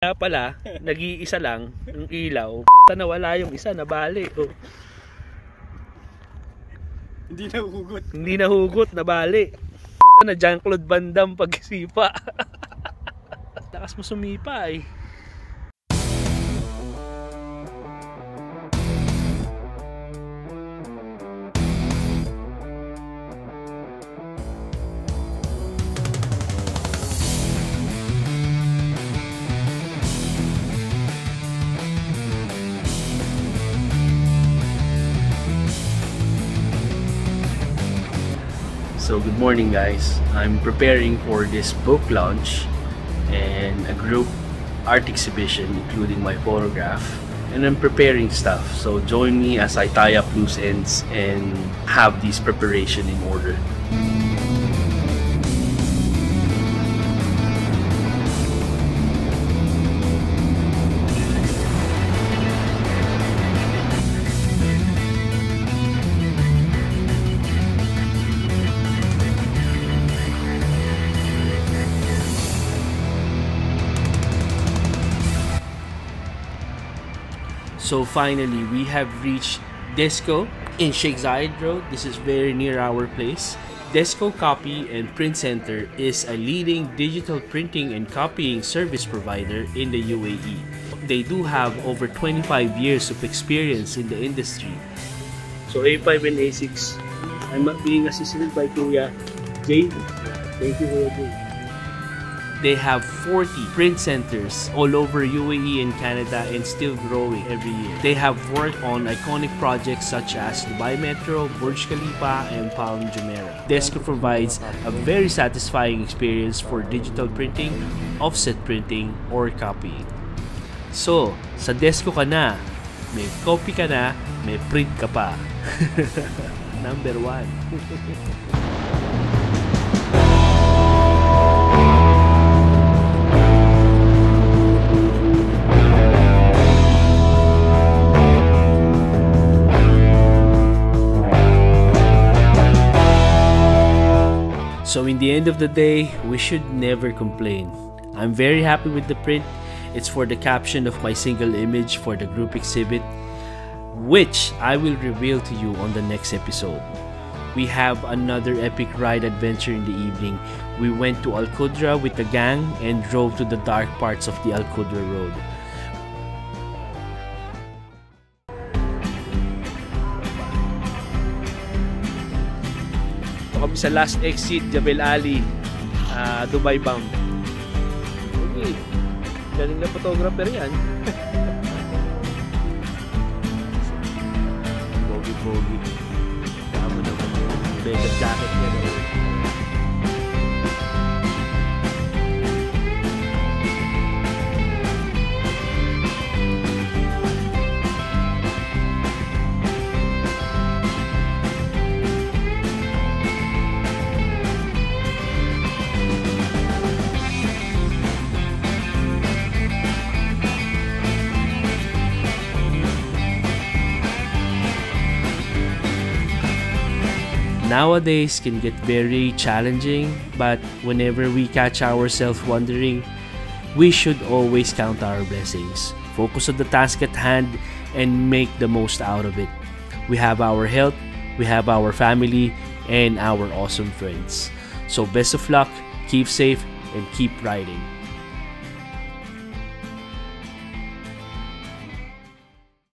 Kaya pala, nag-iisa lang yung ilaw. Puta na wala yung isa, nabali. Oh. Hindi nahugot. Hindi nahugot, nabali. Puta na Jean-Claude Van Damme pagsipa. Lakas mo sumipa eh. So good morning guys, I'm preparing for this book launch and a group art exhibition including my photograph, and I'm preparing stuff, so join me as I tie up loose ends and have this preparation in order. So finally, we have reached Desco in Sheikh Zayed Road. This is very near our place. Desco Copy and Print Center is a leading digital printing and copying service provider in the UAE. They do have over 25 years of experience in the industry. So A5 and A6, I'm being assisted by Kuya Jay. Thank you, Kuya Jay. They have 40 print centers all over UAE and Canada and still growing every year. They have worked on iconic projects such as Dubai Metro, Burj Khalifa, and Palm Jumeirah. Desco provides a very satisfying experience for digital printing, offset printing, or copying. So, sa Desco ka na, may copy ka na, may print ka pa. Number 1. So in the end of the day, we should never complain. I'm very happy with the print. It's for the caption of my single image for the group exhibit, which I will reveal to you on the next episode. We have another epic ride adventure in the evening. We went to Al Qudra with the gang and drove to the dark parts of the Al Qudra road. Kami sa last exit, Jebel Ali, Dubai bound. Okay, galing na photographer yan. Pogi-pogi. Tama naman yung makeup jacket niya. Nowadays can get very challenging, but whenever we catch ourselves wondering, we should always count our blessings, focus on the task at hand, and make the most out of it. We have our health, we have our family, and our awesome friends. So best of luck, keep safe, and keep riding.